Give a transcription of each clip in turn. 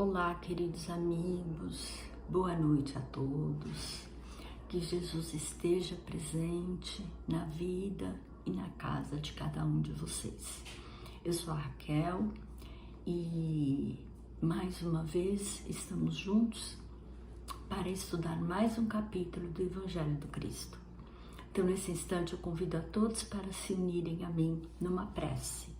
Olá, queridos amigos, boa noite a todos. Que Jesus esteja presente na vida e na casa de cada um de vocês. Eu sou a Raquel e mais uma vez estamos juntos para estudar mais um capítulo do Evangelho do Cristo. Então, nesse instante, eu convido a todos para se unirem a mim numa prece.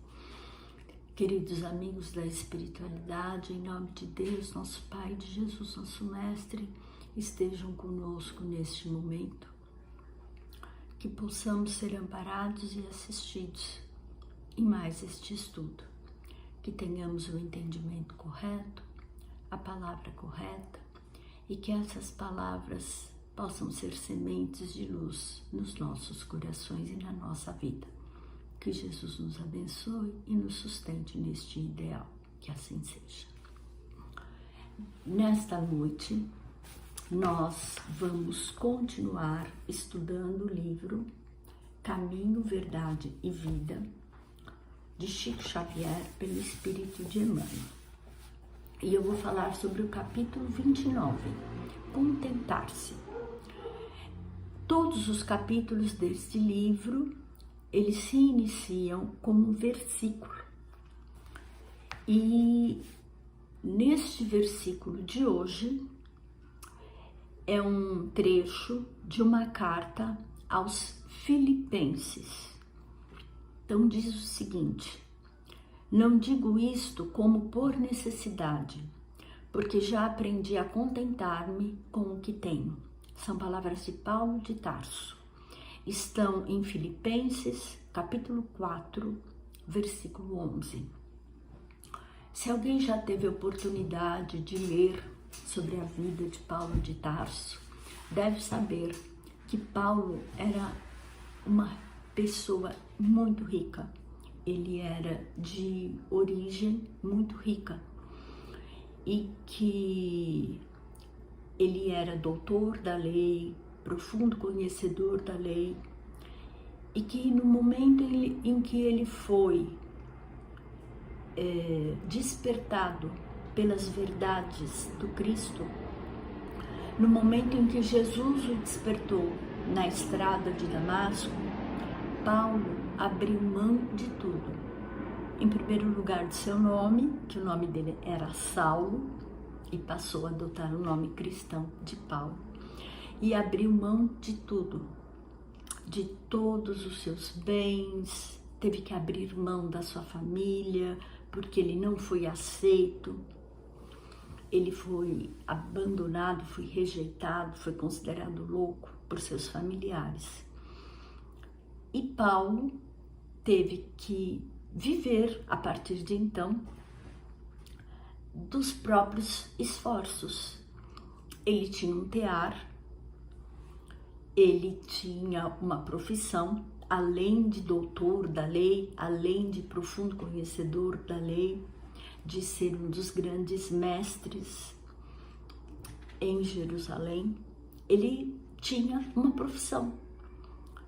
Queridos amigos da espiritualidade, em nome de Deus, nosso Pai, de Jesus, nosso Mestre, estejam conosco neste momento, que possamos ser amparados e assistidos em mais este estudo, que tenhamos o entendimento correto, a palavra correta e que essas palavras possam ser sementes de luz nos nossos corações e na nossa vida. Que Jesus nos abençoe e nos sustente neste ideal, que assim seja. Nesta noite, nós vamos continuar estudando o livro Caminho, Verdade e Vida, de Chico Xavier, pelo Espírito de Emmanuel. E eu vou falar sobre o capítulo 29, Contentar-se. Todos os capítulos deste livro eles se iniciam com um versículo. E neste versículo de hoje é um trecho de uma carta aos Filipenses. Então diz o seguinte: não digo isto como por necessidade, porque já aprendi a contentar-me com o que tenho. São palavras de Paulo de Tarso. Estão em Filipenses, capítulo 4, versículo 11. Se alguém já teve a oportunidade de ler sobre a vida de Paulo de Tarso, deve saber que Paulo era uma pessoa muito rica. Ele era de origem muito rica e que ele era doutor da lei, profundo conhecedor da lei, e que no momento em que ele foi despertado pelas verdades do Cristo, no momento em que Jesus o despertou na estrada de Damasco, Paulo abriu mão de tudo. Em primeiro lugar, de seu nome, que o nome dele era Saulo, e passou a adotar o nome cristão de Paulo. E abriu mão de tudo, de todos os seus bens, teve que abrir mão da sua família, porque ele não foi aceito, ele foi abandonado, foi rejeitado, foi considerado louco por seus familiares. E Paulo teve que viver, a partir de então, dos próprios esforços. Ele tinha um tear, ele tinha uma profissão, além de doutor da lei, além de profundo conhecedor da lei, de ser um dos grandes mestres em Jerusalém, ele tinha uma profissão,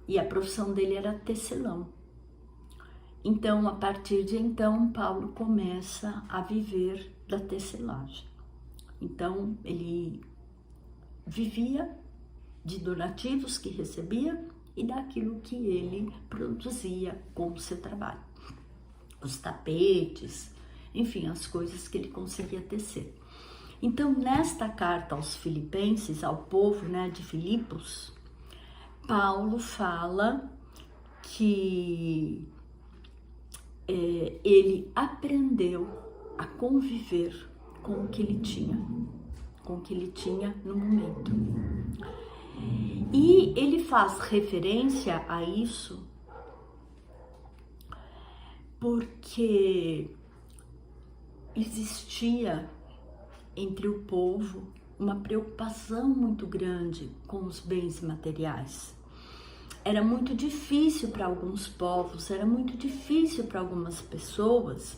e a profissão dele era tecelão. Então, a partir de então, Paulo começa a viver da tecelagem. Então, ele vivia de donativos que recebia e daquilo que ele produzia com o seu trabalho. Os tapetes, enfim, as coisas que ele conseguia tecer. Então, nesta carta aos Filipenses, ao povo, de Filipos, Paulo fala que ele aprendeu a conviver com o que ele tinha, no momento. E ele faz referência a isso porque existia entre o povo uma preocupação muito grande com os bens materiais. Era muito difícil para alguns povos, era muito difícil para algumas pessoas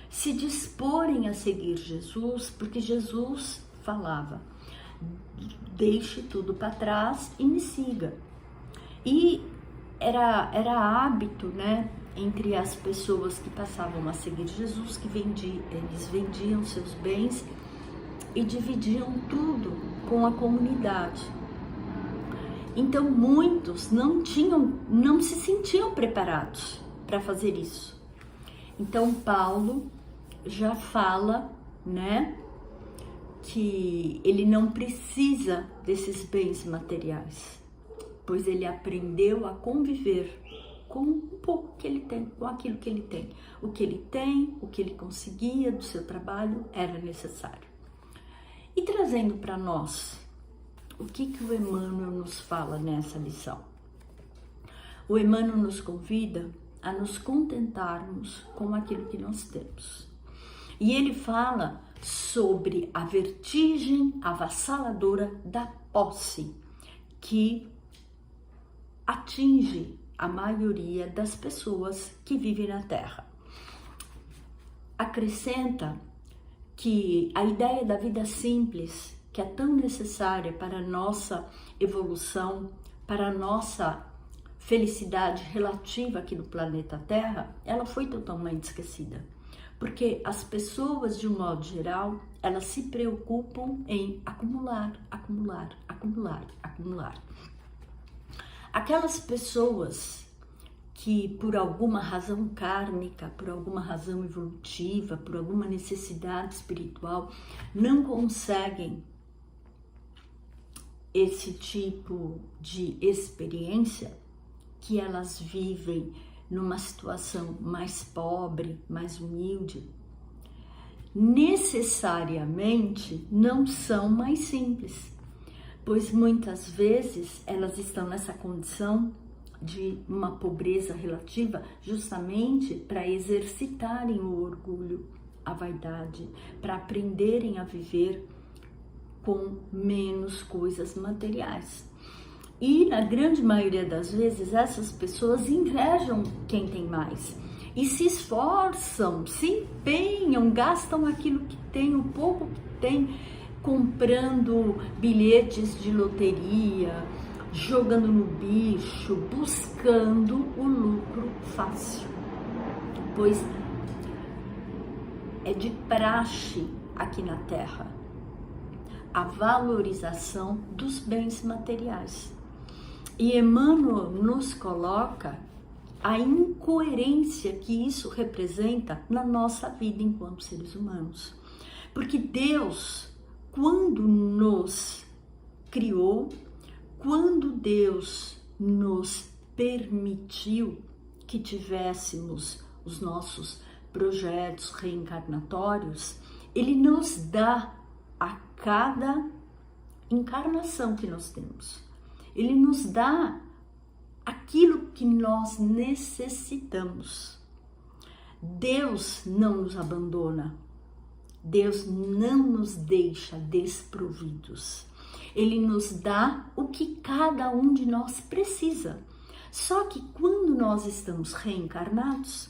se disporem a seguir Jesus, porque Jesus falava: deixe tudo para trás e me siga. E era hábito, entre as pessoas que passavam a seguir Jesus, que eles vendiam seus bens e dividiam tudo com a comunidade. Então muitos não se sentiam preparados para fazer isso. Então Paulo já fala, né, que ele não precisa desses bens materiais, pois ele aprendeu a conviver com um pouco que ele tem, com aquilo que ele tem. O que ele tem, o que ele conseguia do seu trabalho era necessário. E trazendo para nós, o que o Emmanuel nos fala nessa lição? O Emmanuel nos convida a nos contentarmos com aquilo que nós temos. E ele fala sobre a vertigem avassaladora da posse que atinge a maioria das pessoas que vivem na Terra. Acrescenta que a ideia da vida simples, que é tão necessária para a nossa evolução, para a nossa felicidade relativa aqui no planeta Terra, ela foi totalmente esquecida. Porque as pessoas, de um modo geral, elas se preocupam em acumular, acumular, acumular, acumular. Aquelas pessoas que por alguma razão kármica, por alguma razão evolutiva, por alguma necessidade espiritual, não conseguem esse tipo de experiência, que elas vivem numa situação mais pobre, mais humilde, necessariamente não são mais simples, pois muitas vezes elas estão nessa condição de uma pobreza relativa justamente para exercitarem o orgulho, a vaidade, para aprenderem a viver com menos coisas materiais. E na grande maioria das vezes essas pessoas invejam quem tem mais e se esforçam, se empenham, gastam aquilo que tem, o pouco que tem, comprando bilhetes de loteria, jogando no bicho, buscando o lucro fácil. Pois é de praxe aqui na Terra a valorização dos bens materiais. E Emmanuel nos coloca a incoerência que isso representa na nossa vida enquanto seres humanos. Porque Deus, quando nos criou, quando Deus nos permitiu que tivéssemos os nossos projetos reencarnatórios, Ele nos dá a cada encarnação que nós temos. Ele nos dá aquilo que nós necessitamos. Deus não nos abandona. Deus não nos deixa desprovidos. Ele nos dá o que cada um de nós precisa. Só que quando nós estamos reencarnados,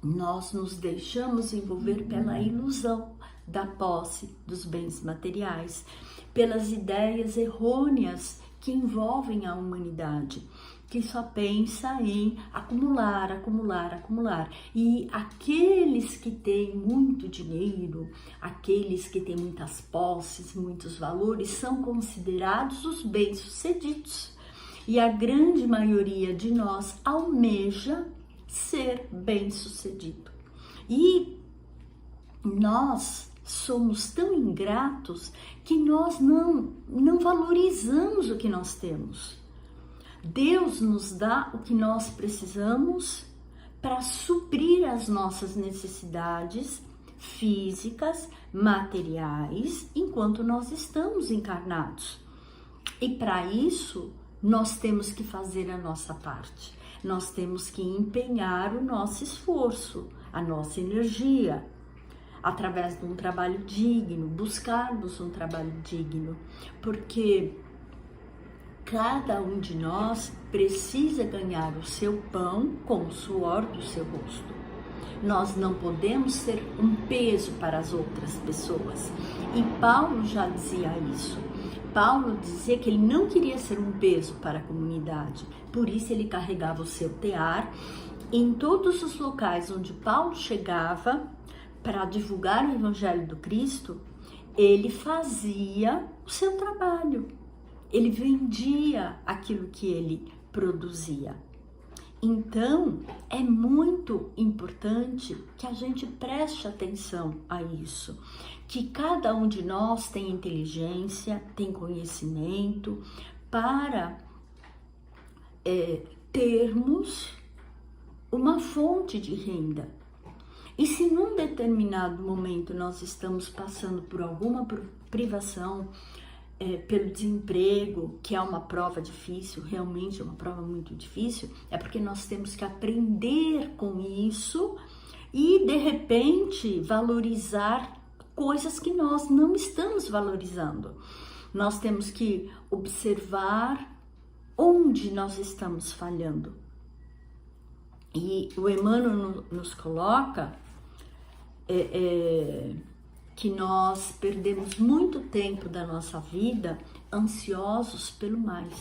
nós nos deixamos envolver pela ilusão da posse dos bens materiais, pelas ideias errôneas que envolvem a humanidade, que só pensa em acumular, acumular, acumular. E aqueles que têm muito dinheiro, aqueles que têm muitas posses, muitos valores, são considerados os bem-sucedidos. E a grande maioria de nós almeja ser bem-sucedido. E nós somos tão ingratos que nós não valorizamos o que nós temos. Deus nos dá o que nós precisamos para suprir as nossas necessidades físicas, materiais, enquanto nós estamos encarnados. E para isso, nós temos que fazer a nossa parte. Nós temos que empenhar o nosso esforço, a nossa energia, através de um trabalho digno, buscarmos um trabalho digno, porque cada um de nós precisa ganhar o seu pão com o suor do seu rosto. Nós não podemos ser um peso para as outras pessoas. E Paulo já dizia isso. Paulo dizia que ele não queria ser um peso para a comunidade, por isso ele carregava o seu tear em todos os locais onde Paulo chegava para divulgar o Evangelho do Cristo. ele fazia o seu trabalho, ele vendia aquilo que ele produzia. Então, é muito importante que a gente preste atenção a isso, que cada um de nós tem inteligência, tem conhecimento para termos uma fonte de renda. E se num determinado momento nós estamos passando por alguma privação, pelo desemprego, que é uma prova difícil, realmente é uma prova muito difícil, é porque nós temos que aprender com isso e, de repente, valorizar coisas que nós não estamos valorizando. Nós temos que observar onde nós estamos falhando. E o Emmanuel nos coloca que nós perdemos muito tempo da nossa vida ansiosos pelo mais,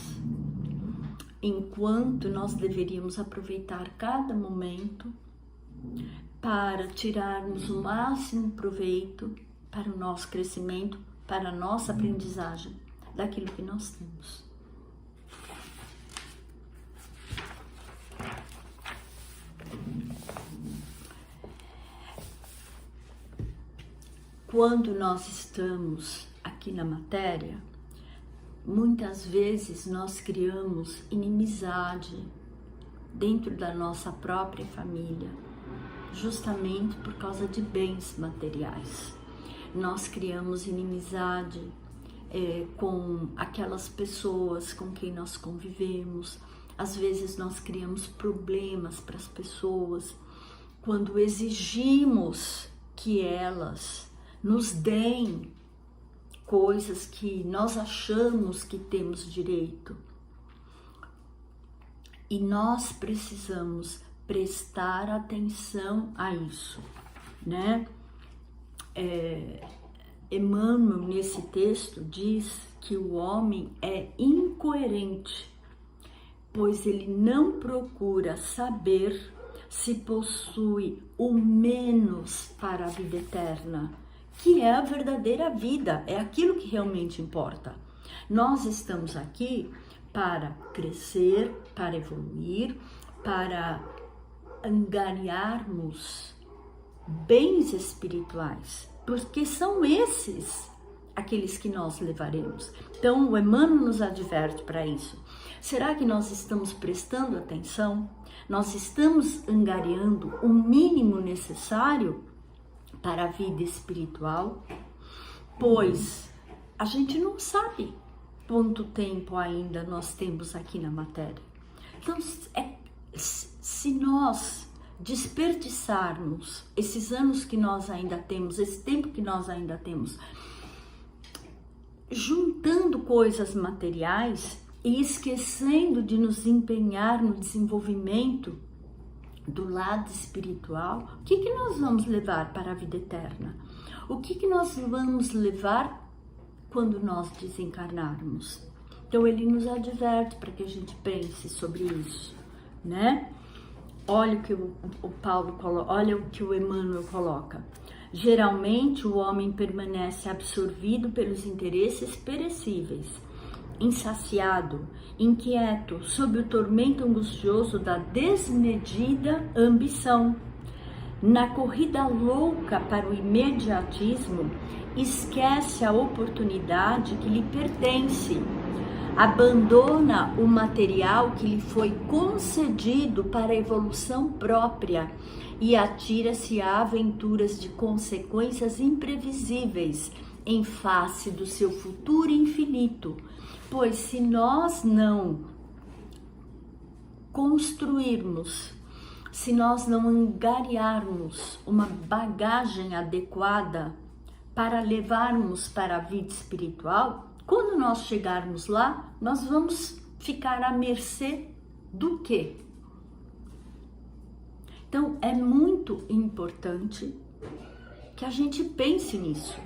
enquanto nós deveríamos aproveitar cada momento para tirarmos o máximo proveito para o nosso crescimento, para a nossa aprendizagem daquilo que nós temos. Quando nós estamos aqui na matéria, muitas vezes nós criamos inimizade dentro da nossa própria família, justamente por causa de bens materiais. Nós criamos inimizade com aquelas pessoas com quem nós convivemos. Às vezes nós criamos problemas para as pessoas quando exigimos que elas nos deem coisas que nós achamos que temos direito. E nós precisamos prestar atenção a isso, né? Emmanuel, nesse texto, diz que o homem é incoerente, pois ele não procura saber se possui o menos para a vida eterna, que é a verdadeira vida, é aquilo que realmente importa. Nós estamos aqui para crescer, para evoluir, para angariarmos bens espirituais, porque são esses aqueles que nós levaremos. Então, o Emmanuel nos adverte para isso. Será que nós estamos prestando atenção? Nós estamos angariando o mínimo necessário para a vida espiritual? Pois a gente não sabe quanto tempo ainda nós temos aqui na matéria. Então, se nós desperdiçarmos esses anos que nós ainda temos, esse tempo que nós ainda temos, juntando coisas materiais e esquecendo de nos empenhar no desenvolvimento do lado espiritual, o que nós vamos levar para a vida eterna? O que nós vamos levar quando nós desencarnarmos? Então ele nos adverte para que a gente pense sobre isso, né? Olha o que o Paulo coloca, olha o que o Emmanuel coloca. Geralmente o homem permanece absorvido pelos interesses perecíveis, insaciado, inquieto, sob o tormento angustioso da desmedida ambição. Na corrida louca para o imediatismo, esquece a oportunidade que lhe pertence, abandona o material que lhe foi concedido para a evolução própria e atira-se a aventuras de consequências imprevisíveis em face do seu futuro infinito. Pois se nós não construirmos, se nós não angariarmos uma bagagem adequada para levarmos para a vida espiritual, quando nós chegarmos lá, nós vamos ficar à mercê do quê? Então, é muito importante que a gente pense nisso.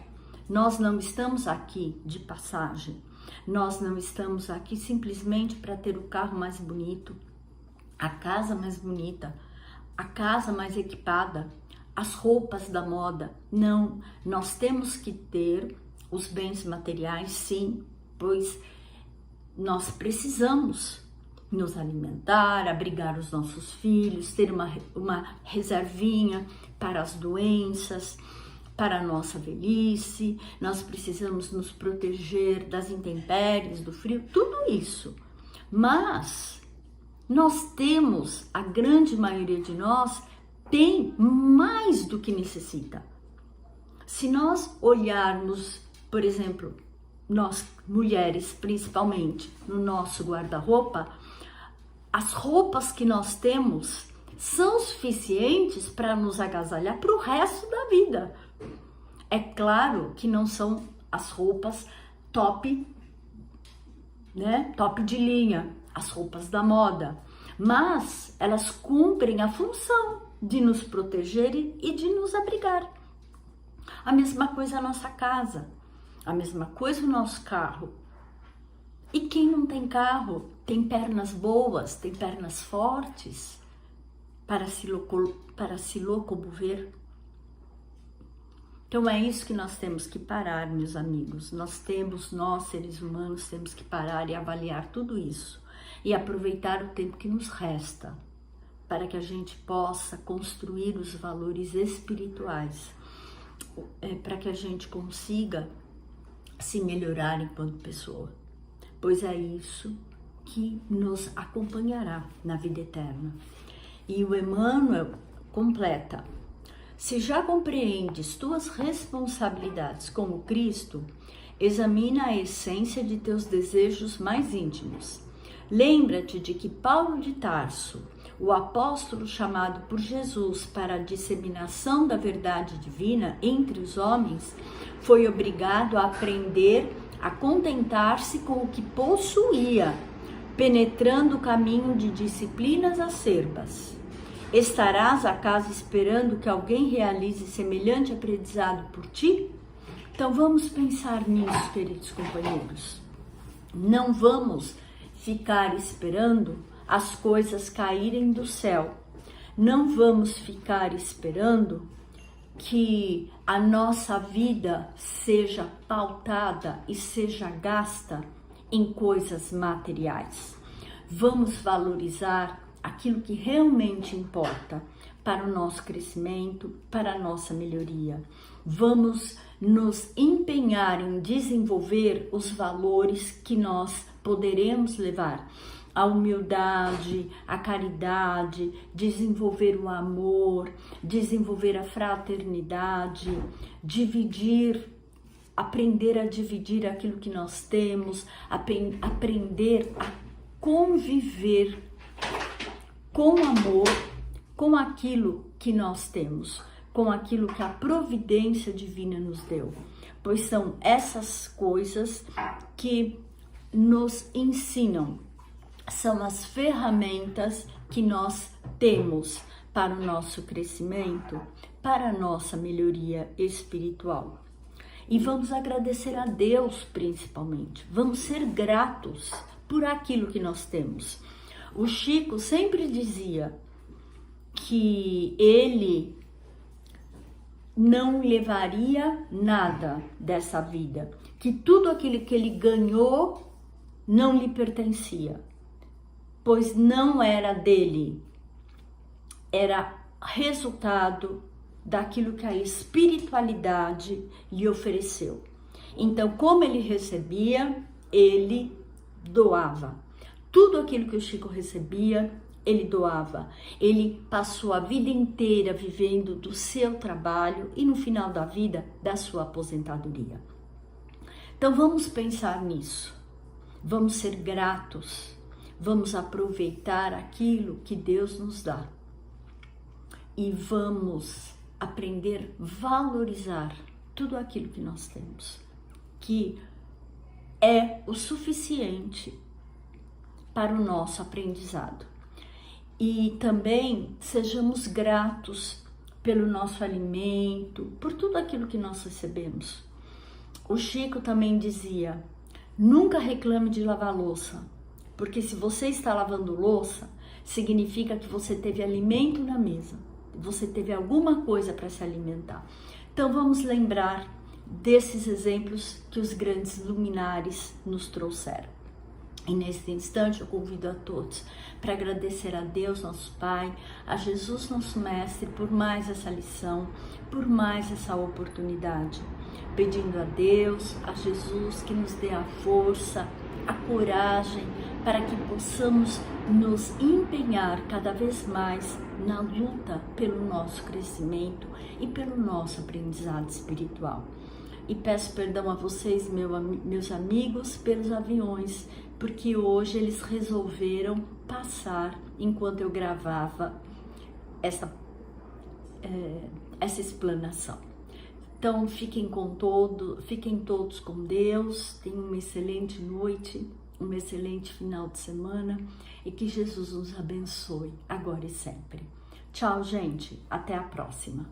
Nós não estamos aqui de passagem. Nós não estamos aqui simplesmente para ter o carro mais bonito, a casa mais bonita, a casa mais equipada, as roupas da moda. Não, nós temos que ter os bens materiais, sim, pois nós precisamos nos alimentar, abrigar os nossos filhos, ter uma reservinha para as doenças, para a nossa velhice, nós precisamos nos proteger das intempéries, do frio, tudo isso. Mas nós temos, a grande maioria de nós tem mais do que necessita. Se nós olharmos, por exemplo, nós mulheres principalmente, no nosso guarda-roupa, as roupas que nós temos são suficientes para nos agasalhar para o resto da vida. É claro que não são as roupas top, né? Top de linha, as roupas da moda, mas elas cumprem a função de nos proteger e de nos abrigar. A mesma coisa a nossa casa, a mesma coisa o nosso carro. E quem não tem carro, tem pernas boas, tem pernas fortes para se locomover. Então é isso que nós temos que parar, meus amigos. Nós seres humanos, temos que parar e avaliar tudo isso e aproveitar o tempo que nos resta para que a gente possa construir os valores espirituais, para que a gente consiga se melhorar enquanto pessoa, pois é isso que nos acompanhará na vida eterna. E o Emmanuel completa: se já compreendes tuas responsabilidades como Cristo, examina a essência de teus desejos mais íntimos. Lembra-te de que Paulo de Tarso, o apóstolo chamado por Jesus para a disseminação da verdade divina entre os homens, foi obrigado a aprender a contentar-se com o que possuía, penetrando o caminho de disciplinas acerbas. Estarás acaso esperando que alguém realize semelhante aprendizado por ti? Então vamos pensar nisso, queridos companheiros. Não vamos ficar esperando as coisas caírem do céu. Não vamos ficar esperando que a nossa vida seja pautada e seja gasta em coisas materiais. Vamos valorizar aquilo que realmente importa para o nosso crescimento, para a nossa melhoria. Vamos nos empenhar em desenvolver os valores que nós poderemos levar. A humildade, a caridade, desenvolver o amor, desenvolver a fraternidade, aprender a dividir aquilo que nós temos, aprender a conviver com amor, com aquilo que nós temos, com aquilo que a providência divina nos deu. Pois são essas coisas que nos ensinam, são as ferramentas que nós temos para o nosso crescimento, para a nossa melhoria espiritual. E vamos agradecer a Deus principalmente, vamos ser gratos por aquilo que nós temos. O Chico sempre dizia que ele não levaria nada dessa vida, que tudo aquilo que ele ganhou não lhe pertencia, pois não era dele, era resultado daquilo que a espiritualidade lhe ofereceu. Então, como ele recebia, ele doava. Tudo aquilo que o Chico recebia, ele doava. Ele passou a vida inteira vivendo do seu trabalho e no final da vida, da sua aposentadoria. Então vamos pensar nisso. Vamos ser gratos. Vamos aproveitar aquilo que Deus nos dá. E vamos aprender a valorizar tudo aquilo que nós temos, que é o suficiente para o nosso aprendizado. E também sejamos gratos pelo nosso alimento, por tudo aquilo que nós recebemos. O Chico também dizia: nunca reclame de lavar louça, porque se você está lavando louça, significa que você teve alimento na mesa, você teve alguma coisa para se alimentar. Então vamos lembrar desses exemplos que os grandes luminares nos trouxeram. E nesse instante eu convido a todos para agradecer a Deus, nosso Pai, a Jesus, nosso Mestre, por mais essa lição, por mais essa oportunidade. Pedindo a Deus, a Jesus, que nos dê a força, a coragem, para que possamos nos empenhar cada vez mais na luta pelo nosso crescimento e pelo nosso aprendizado espiritual. E peço perdão a vocês, meus amigos, pelos aviões, porque hoje eles resolveram passar enquanto eu gravava essa explanação. Então fiquem todos com Deus, tenham uma excelente noite, um excelente final de semana e que Jesus nos abençoe agora e sempre. Tchau, gente, até a próxima.